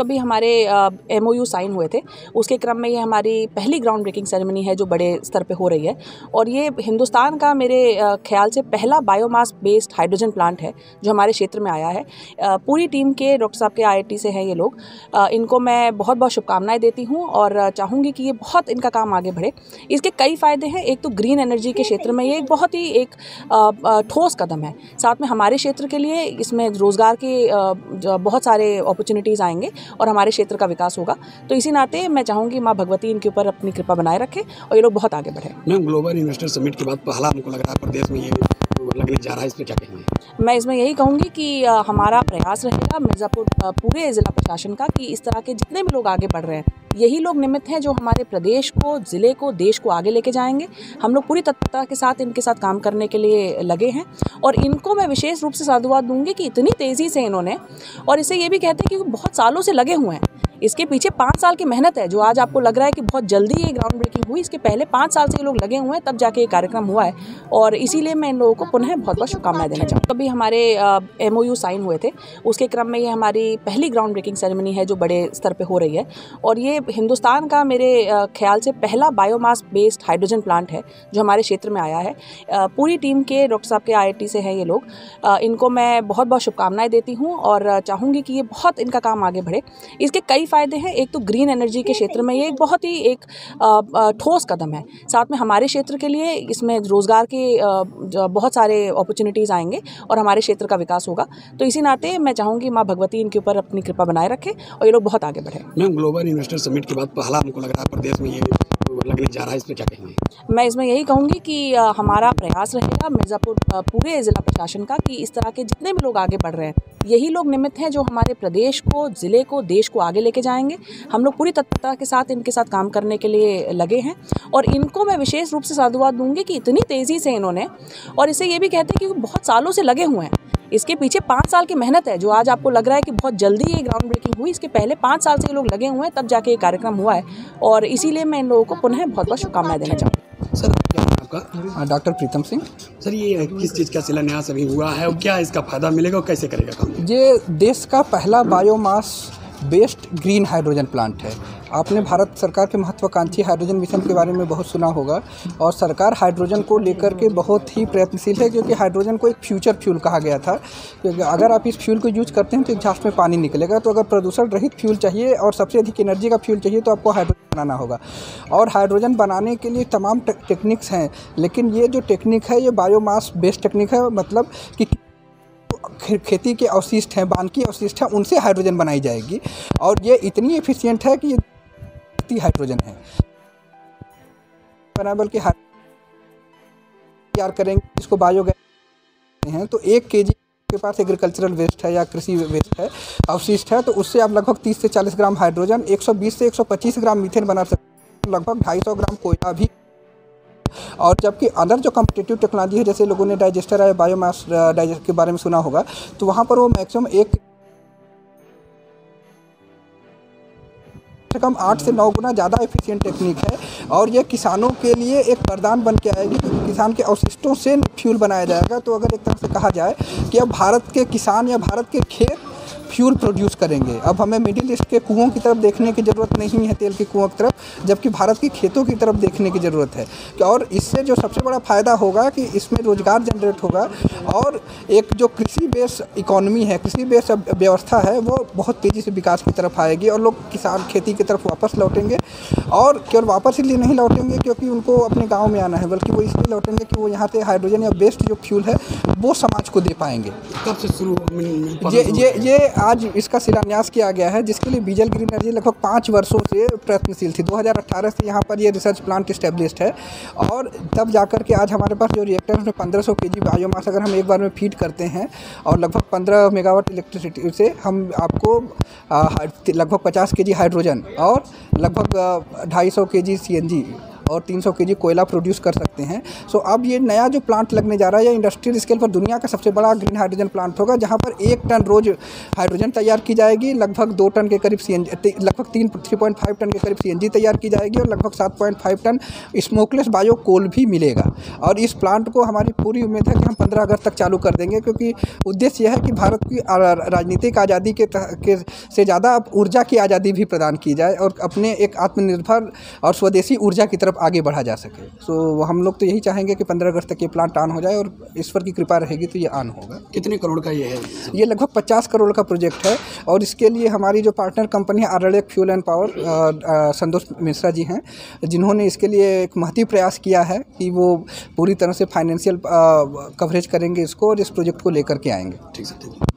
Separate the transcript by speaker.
Speaker 1: अभी हमारे MOU sign हुए थे, उसके क्रम में ये हमारी पहली ग्राउंड ब्रेकिंग सेरेमनी है जो बड़े स्तर पे हो रही है। और ये हिंदुस्तान का मेरे ख्याल से पहला बायोमास बेस्ड हाइड्रोजन प्लांट है जो हमारे क्षेत्र में आया है। पूरी टीम के डॉक्टर साहब के IIT से हैं ये लोग। इनको मैं बहुत बहुत शुभकामनाएं देती हूँ और चाहूँगी कि ये बहुत इनका काम आगे बढ़े। इसके कई फ़ायदे हैं। एक तो ग्रीन एनर्जी के क्षेत्र में ये एक बहुत ही एक ठोस कदम है। साथ में हमारे क्षेत्र के लिए इसमें रोज़गार के बहुत सारे अपॉर्चुनिटीज़ आएंगे और हमारे क्षेत्र का विकास होगा। तो इसी नाते मैं चाहूँगी माँ भगवती इनके ऊपर अपनी कृपा बनाए रखे और ये लोग बहुत आगे बढ़े।
Speaker 2: मैम, ग्लोबल इन्वेस्टर समिट के बाद पहला हमको लग रहा है प्रदेश में ये लगने जा रहा है, इस पर क्या कहेंगे? मैं
Speaker 1: इसमें यही कहूँगी कि हमारा प्रयास रहेगा मिर्ज़ापुर पूरे ज़िला प्रशासन का कि इस तरह के जितने भी लोग आगे बढ़ रहे हैं, यही लोग निमित्त हैं जो हमारे प्रदेश को, ज़िले को, देश को आगे लेके जाएंगे। हम लोग पूरी तत्परता के साथ इनके साथ काम करने के लिए लगे हैं और इनको मैं विशेष रूप से साधुवाद दूंगी कि इतनी तेज़ी से इन्होंने, और इसे ये भी कहते हैं कि बहुत सालों से लगे हुए हैं। इसके पीछे 5 साल की मेहनत है। जो आज आपको लग रहा है कि बहुत जल्दी ये ग्राउंड ब्रेकिंग हुई, इसके पहले 5 साल से ये लोग लगे हुए हैं, तब जाके ये कार्यक्रम हुआ है। और इसीलिए मैं इन लोगों को पुनः बहुत बहुत शुभकामनाएं देना चाहूँगी। अभी हमारे MOU साइन हुए थे, उसके क्रम में ये हमारी पहली ग्राउंड ब्रेकिंग सेरेमनी है जो बड़े स्तर पे हो रही है। और ये हिंदुस्तान का मेरे ख्याल से पहला बायोमास बेस्ड हाइड्रोजन प्लांट है जो हमारे क्षेत्र में आया है। पूरी टीम के डॉक्टर साहब के IIT से हैं ये लोग। इनको मैं बहुत बहुत शुभकामनाएं देती हूँ और चाहूँगी कि ये बहुत इनका काम आगे बढ़े। इसके कई फ़ायदे हैं। एक तो ग्रीन एनर्जी के क्षेत्र में ये एक बहुत ही एक ठोस कदम है। साथ में हमारे क्षेत्र के लिए इसमें रोज़गार के बहुत सारे अपॉर्चुनिटीज़ आएंगे और हमारे क्षेत्र का विकास होगा। तो इसी नाते मैं चाहूँगी माँ भगवती इनके ऊपर अपनी कृपा बनाए रखे और ये लोग बहुत आगे बढ़े।
Speaker 2: मैम, ग्लोबल इन्वेस्टर समिट के बाद पहला हमको लग रहा है प्रदेश में ये लगने जा रहा है, इस पर क्या कहेंगे?
Speaker 1: मैं इसमें यही कहूँगी कि हमारा प्रयास रहेगा मिर्ज़ापुर पूरे ज़िला प्रशासन का कि इस तरह के जितने भी लोग आगे बढ़ रहे हैं, यही लोग निमित्त हैं जो हमारे प्रदेश को, ज़िले को, देश को आगे लेके जाएंगे। हम लोग पूरी तत्परता के साथ इनके साथ काम करने के लिए लगे हैं और इनको मैं विशेष रूप से साधुवाद दूंगी कि इतनी तेज़ी से इन्होंने, और इसे ये भी कहते हैं कि बहुत सालों से लगे हुए हैं। इसके पीछे 5 साल की मेहनत है। जो आज आपको लग रहा है कि बहुत जल्दी ये ग्राउंड ब्रेकिंग हुई, इसके पहले 5 साल से ये लोग लगे हुए हैं, तब जाके ये कार्यक्रम हुआ है। और इसीलिए मैं इन लोगों को पुनः बहुत बहुत शुभकामनाएं देना चाहूँगी।
Speaker 2: सर, क्या नाम आपका?
Speaker 3: डॉक्टर प्रीतम सिंह।
Speaker 2: सर, ये किस चीज़ का शिलान्यास अभी हुआ है और क्या इसका फ़ायदा मिलेगा और कैसे करेगा काम?
Speaker 3: ये देश का पहला biomass based green hydrogen plant है। आपने भारत सरकार के महत्वाकांक्षी हाइड्रोजन मिशन के बारे में बहुत सुना होगा और सरकार हाइड्रोजन को लेकर के बहुत ही प्रयत्नशील है, क्योंकि हाइड्रोजन को एक फ्यूचर फ्यूल कहा गया था। क्योंकि अगर आप इस फ्यूल को यूज करते हैं तो एग्जॉस्ट में पानी निकलेगा। तो अगर प्रदूषण रहित फ्यूल चाहिए और सबसे अधिक एनर्जी का फ्यूल चाहिए तो आपको हाइड्रोजन बनाना होगा। और हाइड्रोजन बनाने के लिए तमाम टेक्निक्स हैं, लेकिन ये जो टेक्निक है ये बायोमास बेस्ड टेक्निक है। मतलब कि खेती के अवशिष्ट हैं, बानकी अवशिष्ट हैं, उनसे हाइड्रोजन बनाई जाएगी और ये इतनी एफिशिएंट है कि ये हाइड्रोजन है। बल्कि तैयार करेंगे इसको बायोगैस हैं, तो 1 kg के पास एग्रीकल्चरल वेस्ट है या कृषि वेस्ट है, अवशिष्ट है, तो उससे आप लगभग 30 से 40 ग्राम हाइड्रोजन, 120 से 125 ग्राम मीथेन बना सकते हैं, लगभग 250 ग्राम कोयला भी। और जबकि अदर जो कॉम्पिटिटिव टेक्नोलॉजी है, जैसे लोगों ने डाइजेस्टर या बायोमास डाइजेस्टर के बारे में सुना होगा, तो वहाँ पर वो मैक्सिमम कम 8 से 9 गुना ज़्यादा एफिशिएंट टेक्निक है। और ये किसानों के लिए एक वरदान बन के आएगी, क्योंकि किसान के अवशिष्टों से फ्यूल बनाया जाएगा। तो अगर एक तरह से कहा जाए कि अब भारत के किसान या भारत के खेत फ्यूल प्रोड्यूस करेंगे। अब हमें मिडिल ईस्ट के कुओं की तरफ देखने की ज़रूरत नहीं है, तेल के कुओं की तरफ, जबकि भारत की खेतों की तरफ देखने की ज़रूरत है। और इससे जो सबसे बड़ा फ़ायदा होगा कि इसमें रोज़गार जनरेट होगा और एक जो कृषि बेस इकोनॉमी है, कृषि बेस व्यवस्था है, वो बहुत तेज़ी से विकास की तरफ आएगी और लोग किसान खेती की तरफ वापस लौटेंगे। और केवल वापस इसलिए नहीं लौटेंगे क्योंकि उनको अपने गाँव में आना है, बल्कि वो इसलिए लौटेंगे कि वो यहाँ से हाइड्रोजन या बेस्ट जो फ्यूल है वो समाज को दे पाएंगे।
Speaker 2: कब से शुरू?
Speaker 3: ये आज इसका शिलान्यास किया गया है, जिसके लिए बीजल ग्रीन एनर्जी लगभग 5 वर्षों से प्रयत्नशील थी। 2018 से यहाँ पर ये रिसर्च प्लांट इस्टेब्लिश्ड है और तब जाकर के आज हमारे पास जो रिएक्टर है उसमें 1500 kg बायोमास अगर हम एक बार में फीड करते हैं और लगभग 15 मेगावाट इलेक्ट्रिसिटी से हम आपको लगभग 50 kg हाइड्रोजन और लगभग 250 kg CNG और 300 kg कोयला प्रोड्यूस कर सकते हैं। सो अब ये नया जो प्लांट लगने जा रहा है, ये इंडस्ट्रियल स्केल पर दुनिया का सबसे बड़ा ग्रीन हाइड्रोजन प्लांट होगा, जहाँ पर 1 टन रोज हाइड्रोजन तैयार की जाएगी, लगभग 2 टन के करीब CNG, लगभग 3.5 टन के करीब CNG तैयार की जाएगी और लगभग 7.5 टन स्मोकलेस बायो कोल भी मिलेगा। और इस प्लांट को हमारी पूरी उम्मीद है कि हम 15 अगस्त तक चालू कर देंगे, क्योंकि उद्देश्य यह है कि भारत की राजनीतिक आज़ादी के से ज़्यादा अब ऊर्जा की आज़ादी भी प्रदान की जाए और अपने एक आत्मनिर्भर और स्वदेशी ऊर्जा की तरफ आगे बढ़ा जा सके। सो हम लोग तो यही चाहेंगे कि 15 अगस्त तक ये प्लांट ऑन हो जाए और ईश्वर की कृपा रहेगी तो ये ऑन होगा।
Speaker 2: कितने करोड़ का ये है?
Speaker 3: ये लगभग 50 करोड़ का प्रोजेक्ट है और इसके लिए हमारी जो पार्टनर कंपनी है आरएलएक fuel and power, Santosh Mishra ji हैं, जिन्होंने इसके लिए एक महती प्रयास किया है कि वो पूरी तरह से फाइनेंशियल कवरेज करेंगे इसको और इस प्रोजेक्ट को लेकर के आएंगे।
Speaker 2: ठीक है।